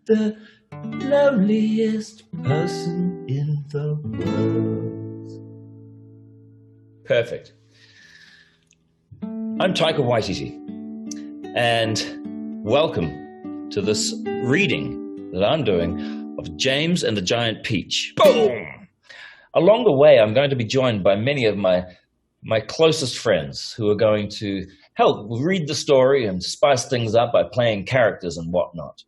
the loneliest person in the world. Perfect. I'm Taika Waititi, and welcome to this reading that I'm doing of James and the Giant Peach. Boom! Along the way, I'm going to be joined by many of my closest friends who are going to help read the story and spice things up by playing characters and whatnot.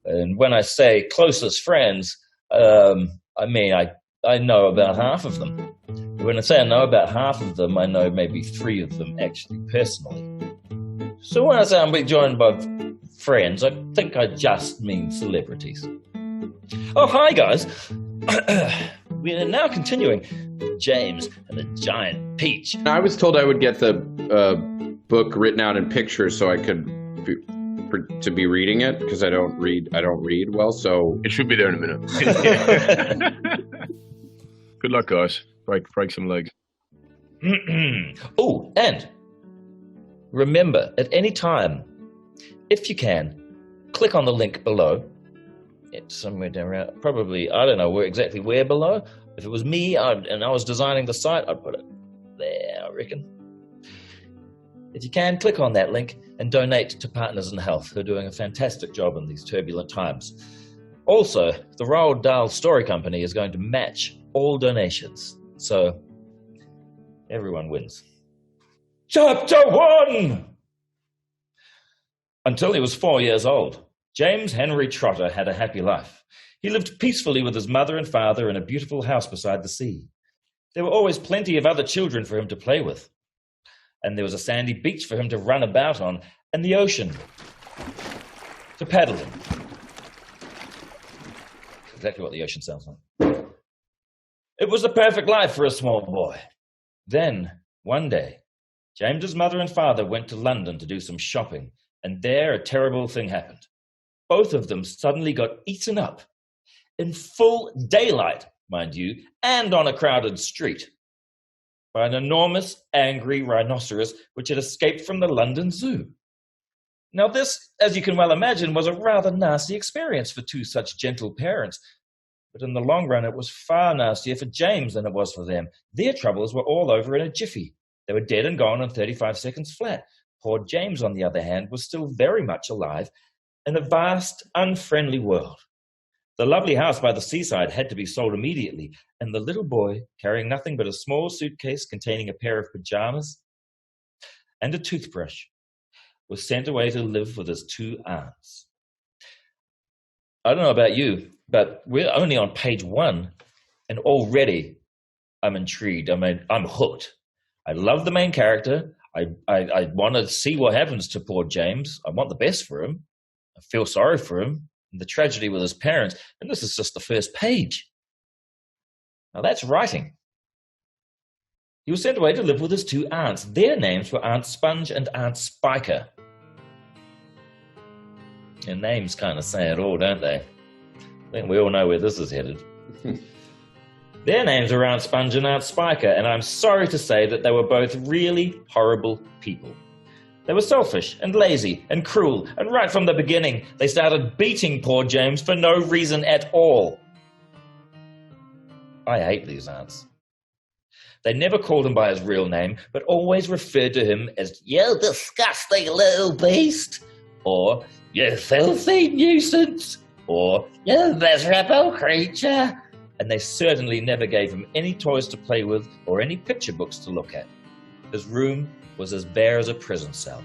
And when I say closest friends, I mean I know about half of them. When I say I know about half of them, I know maybe 3 of them actually personally. So when I say I'm being joined by friends, I think I just mean celebrities. Oh, hi guys. We are now continuing with James and the Giant Peach. I was told I would get the book written out in pictures so I could be reading it, because I don't read well. So it should be there in a minute. Good luck, guys. Break some legs. Oh, and remember, at any time, if you can, click on the link below. It's somewhere down around, probably, I don't know exactly where below. If it was me and I was designing the site, I'd put it there, I reckon. If you can, click on that link and donate to Partners in Health, who are doing a fantastic job in these turbulent times. Also, the Roald Dahl Story Company is going to match all donations, so everyone wins. Chapter 1! Until he was 4 years old, James Henry Trotter had a happy life. He lived peacefully with his mother and father in a beautiful house beside the sea. There were always plenty of other children for him to play with. And there was a sandy beach for him to run about on, and the ocean to paddle in. Exactly what the ocean sounds like. It was the perfect life for a small boy. Then, one day, James's mother and father went to London to do some shopping, and there a terrible thing happened. Both of them suddenly got eaten up, in full daylight, mind you, and on a crowded street, by an enormous, angry rhinoceros which had escaped from the London Zoo. Now this, as you can well imagine, was a rather nasty experience for 2 such gentle parents, but in the long run it was far nastier for James than it was for them. Their troubles were all over in a jiffy. They were dead and gone in 35 seconds flat. Poor James, on the other hand, was still very much alive in a vast, unfriendly world. The lovely house by the seaside had to be sold immediately, and the little boy, carrying nothing but a small suitcase containing a pair of pajamas and a toothbrush, was sent away to live with his 2 aunts. I don't know about you, but we're only on page 1, and already I'm intrigued. I mean, I'm hooked. I love the main character. I want to see what happens to poor James. I want the best for him. I feel sorry for him, and the tragedy with his parents, and this is just the first page. Now that's writing. He was sent away to live with his 2 aunts. Their names were Aunt Sponge and Aunt Spiker. Their names kind of say it all, don't they? I think we all know where this is headed. Their names were Aunt Sponge and Aunt Spiker, and I'm sorry to say that they were both really horrible people. They were selfish and lazy and cruel, and right from the beginning, they started beating poor James for no reason at all. I hate these aunts. They never called him by his real name, but always referred to him as, "You disgusting little beast," or "You filthy nuisance," or "You miserable creature." And they certainly never gave him any toys to play with or any picture books to look at. His room was as bare as a prison cell.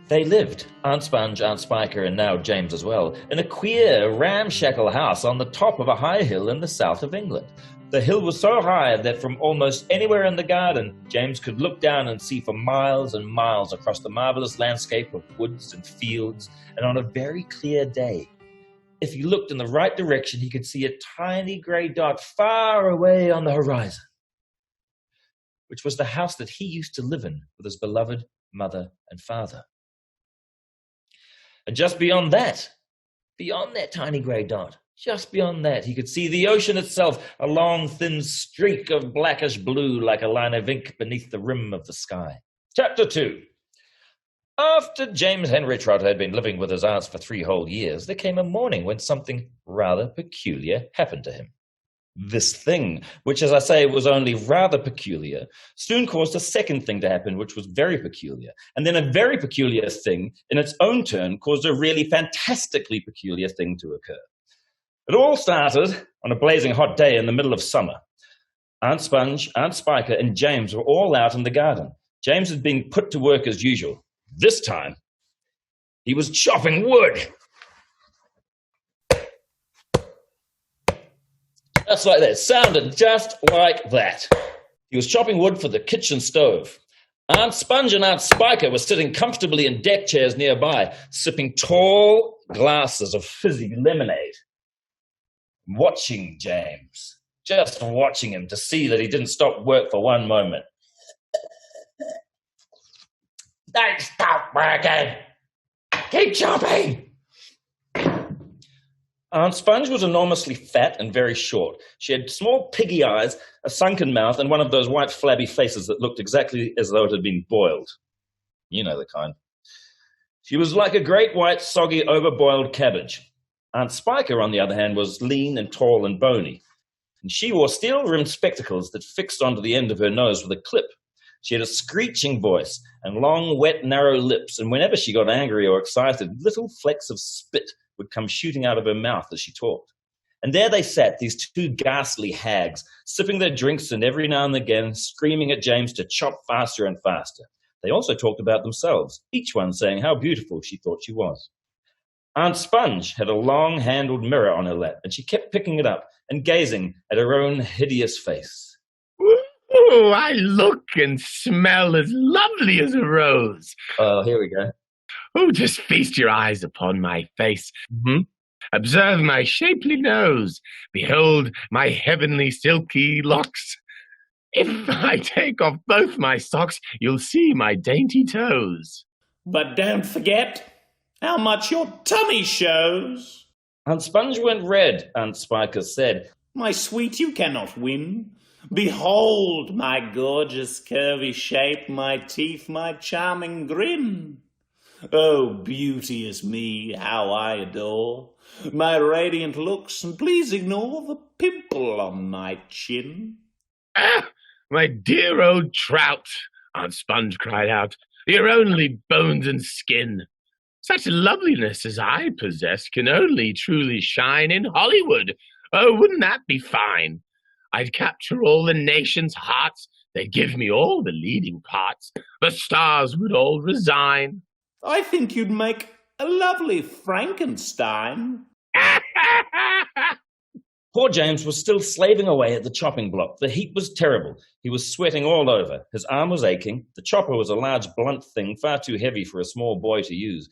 They lived, Aunt Sponge, Aunt Spiker, and now James as well, in a queer, ramshackle house on the top of a high hill in the south of England. The hill was so high that from almost anywhere in the garden, James could look down and see for miles and miles across the marvelous landscape of woods and fields, and on a very clear day, if he looked in the right direction, he could see a tiny grey dot far away on the horizon, which was the house that he used to live in with his beloved mother and father. And just beyond that tiny grey dot, just beyond that, he could see the ocean itself, a long, thin streak of blackish blue like a line of ink beneath the rim of the sky. Chapter 2. After James Henry Trotter had been living with his aunts for 3 whole years, there came a morning when something rather peculiar happened to him. This thing, which, as I say, was only rather peculiar, soon caused a second thing to happen, which was very peculiar. And then a very peculiar thing, in its own turn, caused a really fantastically peculiar thing to occur. It all started on a blazing hot day in the middle of summer. Aunt Sponge, Aunt Spiker, and James were all out in the garden. James had been put to work as usual. This time, he was chopping wood. Just like that. It sounded just like that. He was chopping wood for the kitchen stove. Aunt Sponge and Aunt Spiker were sitting comfortably in deck chairs nearby, sipping tall glasses of fizzy lemonade. Watching James. Just watching him to see that he didn't stop work for one moment. Don't stop working! Keep chopping! Aunt Sponge was enormously fat and very short. She had small piggy eyes, a sunken mouth, and one of those white flabby faces that looked exactly as though it had been boiled. You know the kind. She was like a great white, soggy, overboiled cabbage. Aunt Spiker, on the other hand, was lean and tall and bony. And she wore steel-rimmed spectacles that fixed onto the end of her nose with a clip. She had a screeching voice and long, wet, narrow lips, and whenever she got angry or excited, little flecks of spit would come shooting out of her mouth as she talked. And there they sat, these 2 ghastly hags, sipping their drinks and every now and again screaming at James to chop faster and faster. They also talked about themselves, each one saying how beautiful she thought she was. Aunt Sponge had a long-handled mirror on her lap, and she kept picking it up and gazing at her own hideous face. Ooh, I look and smell as lovely as a rose. Oh, here we go. Oh, just feast your eyes upon my face. Observe my shapely nose. Behold my heavenly silky locks. If I take off both my socks, you'll see my dainty toes. But don't forget how much your tummy shows. Aunt Sponge went red, Aunt Spiker said. My sweet, you cannot win. Behold my gorgeous curvy shape, my teeth, my charming grin. Oh, beauteous me, how I adore my radiant looks, and please ignore the pimple on my chin. Ah, my dear old trout, Aunt Sponge cried out, you're only bones and skin. Such loveliness as I possess can only truly shine in Hollywood. Oh, wouldn't that be fine? I'd capture all the nation's hearts. They'd give me all the leading parts. The stars would all resign. I think you'd make a lovely Frankenstein. Poor James was still slaving away at the chopping block. The heat was terrible. He was sweating all over. His arm was aching. The chopper was a large, blunt thing, far too heavy for a small boy to use.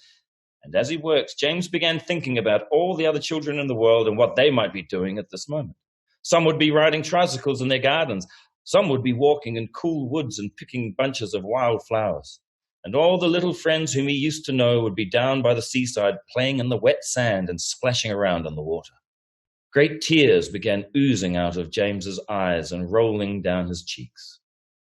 And as he worked, James began thinking about all the other children in the world and what they might be doing at this moment. Some would be riding tricycles in their gardens. Some would be walking in cool woods and picking bunches of wild flowers. And all the little friends whom he used to know would be down by the seaside playing in the wet sand and splashing around in the water. Great tears began oozing out of James's eyes and rolling down his cheeks.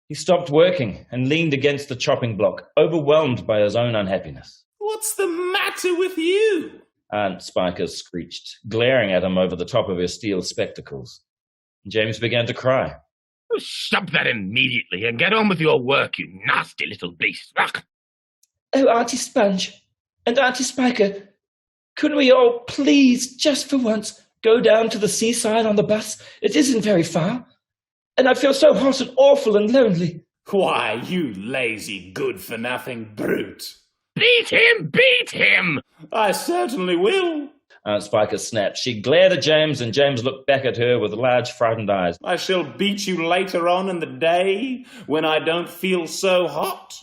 He stopped working and leaned against the chopping block, overwhelmed by his own unhappiness. What's the matter with you? Aunt Spiker screeched, glaring at him over the top of her steel spectacles. James began to cry. Stop that immediately and get on with your work, you nasty little beast. Oh, Auntie Sponge and Auntie Spiker, could we all please, just for once, go down to the seaside on the bus? It isn't very far. And I feel so hot and awful and lonely. Why, you lazy good-for-nothing brute. Beat him! Beat him! I certainly will. Aunt Spiker snapped. She glared at James, and James looked back at her with large, frightened eyes. I shall beat you later on in the day when I don't feel so hot.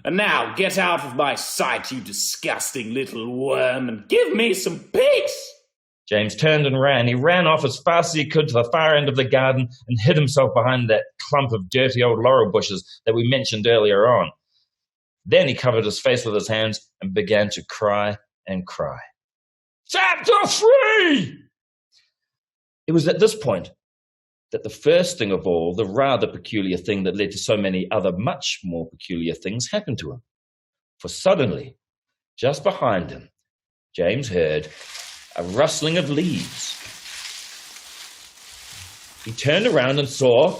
And now get out of my sight, you disgusting little worm, and give me some peace. James turned and ran. He ran off as fast as he could to the far end of the garden and hid himself behind that clump of dirty old laurel bushes that we mentioned earlier on. Then he covered his face with his hands and began to cry and cry. Chapter 3! It was at this point that the first thing of all, the rather peculiar thing that led to so many other much more peculiar things, happened to him. For suddenly, just behind him, James heard a rustling of leaves. He turned around and saw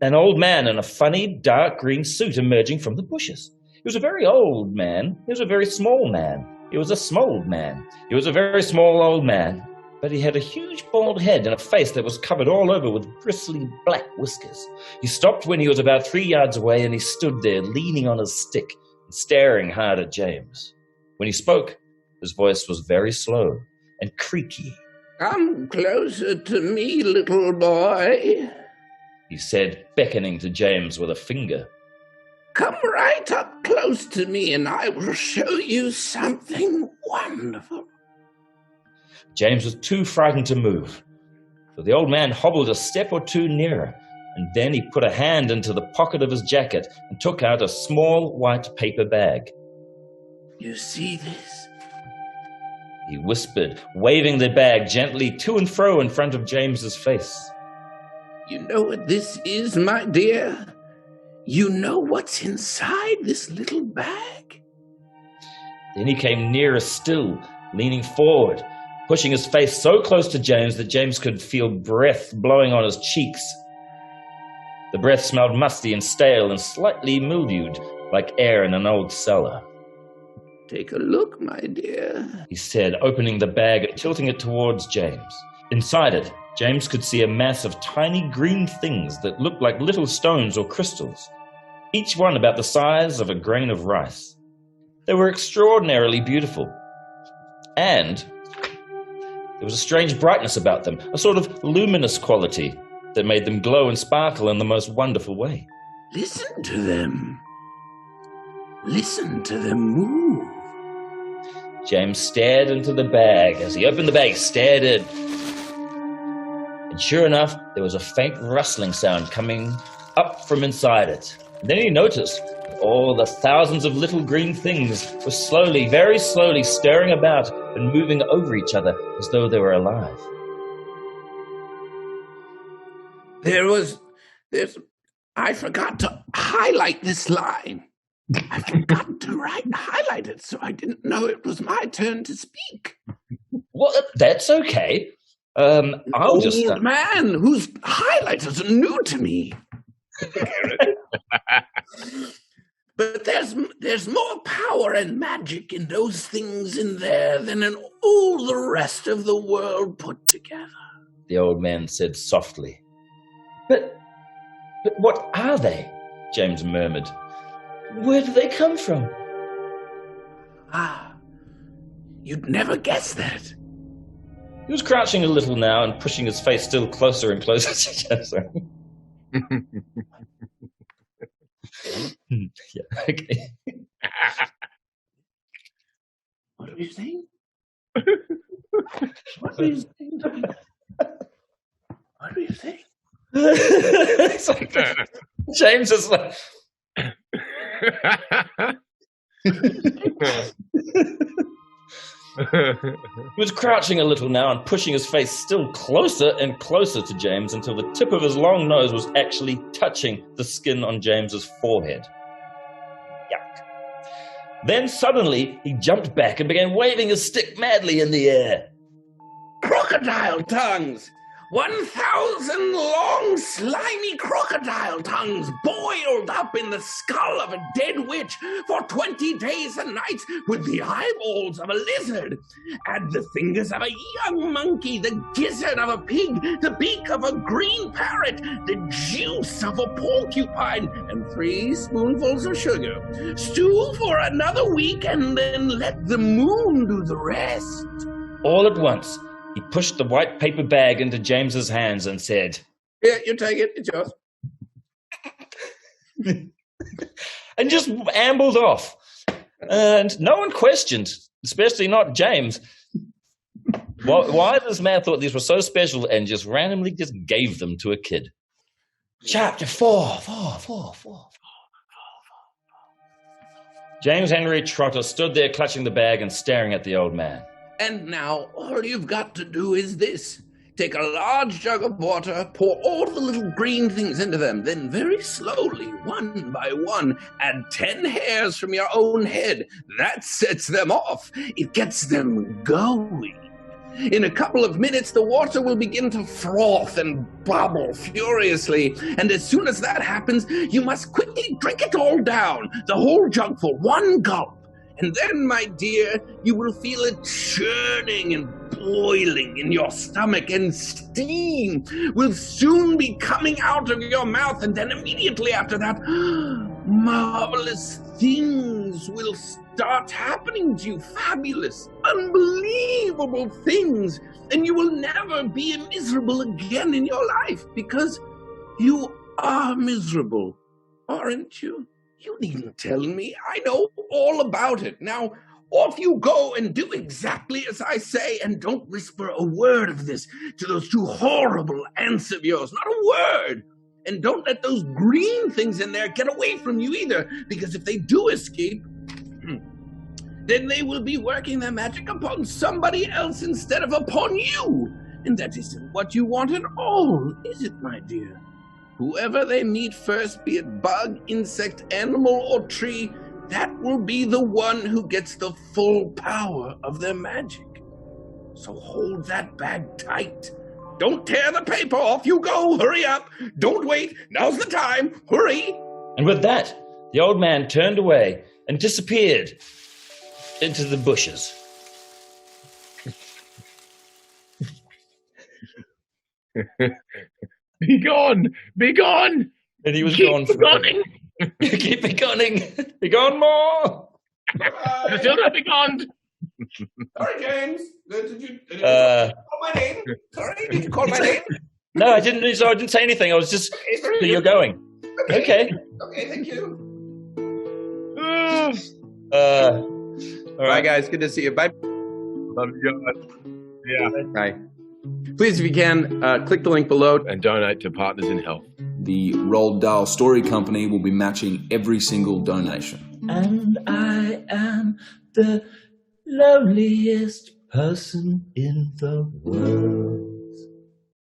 an old man in a funny dark green suit emerging from the bushes. He was a very old man. He was a very small man. He was a small man. He was a very small old man. But he had a huge bald head and a face that was covered all over with bristly black whiskers. He stopped when he was about 3 yards away, and he stood there leaning on his stick and staring hard at James. When he spoke, his voice was very slow and creaky. "Come closer to me, little boy," he said, beckoning to James with a finger. "Come right up close to me and I will show you something wonderful." James was too frightened to move, so the old man hobbled a step or two nearer, and then he put a hand into the pocket of his jacket and took out a small white paper bag. "You see this?" he whispered, waving the bag gently to and fro in front of James's face. "You know what this is, my dear? You know what's inside this little bag?" Then he came nearer still, leaning forward, pushing his face so close to James that James could feel breath blowing on his cheeks. The breath smelled musty and stale and slightly mildewed, like air in an old cellar. "Take a look, my dear," he said, opening the bag and tilting it towards James. Inside it, James could see a mass of tiny green things that looked like little stones or crystals, each one about the size of a grain of rice. They were extraordinarily beautiful, and there was a strange brightness about them, a sort of luminous quality that made them glow and sparkle in the most wonderful way. "Listen to them. Listen to them move." James stared into the bag. As he opened the bag, stared in. And sure enough, there was a faint rustling sound coming up from inside it. And then he noticed that all the thousands of little green things were slowly, very slowly stirring about and moving over each other as though they were alive. I forgot to highlight this line. I forgot to highlight it, so I didn't know it was my turn to speak. Well, that's okay. I'll just... Old man whose highlighters are new to me. But there's more power and magic in those things in there than in all the rest of the world put together. The old man said softly. But what are they? James murmured. Where do they come from? Ah, you'd never guess that. He was crouching a little now and pushing his face still closer and closer to James. Yeah, okay. What are you saying? What are you saying? What are you saying? It's like, James is like... He was crouching a little now and pushing his face still closer and closer to James until the tip of his long nose was actually touching the skin on James's forehead. Yuck. Then suddenly he jumped back and began waving his stick madly in the air. Crocodile tongues! 1,000 long, slimy crocodile tongues boiled up in the skull of a dead witch for 20 days and nights with the eyeballs of a lizard, and the fingers of a young monkey, the gizzard of a pig, the beak of a green parrot, the juice of a porcupine, and 3 spoonfuls of sugar. Stew for another week and then let the moon do the rest. All at once, he pushed the white paper bag into James's hands and said, "Here, you take it. It's yours." and just ambled off. And no one questioned, especially not James, why this man thought these were so special and just randomly just gave them to a kid. Chapter 4. James Henry Trotter stood there clutching the bag and staring at the old man. "And now all you've got to do is this. take a large jug of water, pour all the little green things into them, then very slowly, one by one, add 10 hairs from your own head. That sets them off. It gets them going. In a couple of minutes, the water will begin to froth and bubble furiously, and as soon as that happens, you must quickly drink it all down, the whole jug for one gulp. And then, my dear, you will feel it churning and boiling in your stomach, and steam will soon be coming out of your mouth, and then immediately after that, marvelous things will start happening to you. Fabulous, unbelievable things. And you will never be miserable again in your life, because you are miserable, aren't you? You needn't tell me. I know all about it. Now, off you go and do exactly as I say, and don't whisper a word of this to those two horrible ants of yours. Not a word. And don't let those green things in there get away from you either, because if they do escape, then they will be working their magic upon somebody else instead of upon you. And that isn't what you want at all, is it, my dear? Whoever they meet first, be it bug, insect, animal, or tree, that will be the one who gets the full power of their magic. So hold that bag tight. Don't tear the paper off. You go. Hurry up. Don't wait. Now's the time. Hurry. And with that, the old man turned away and disappeared into the bushes. Be gone! Be gone! And he was Keep gone forever. gunning! Keep begunning. Be gone more. Still not be gone! Sorry, James. Did you call my name? Sorry, did you call my name? No, I didn't. So I didn't say anything. I was just. So you're going. Okay. Okay, thank you. All Bye, guys. Good to see you. Bye. Love you guys. Yeah. Bye. Please, if you can, click the link below. And donate to Partners in Health. The Roald Dahl Story Company will be matching every single donation. And I am the loneliest person in the world.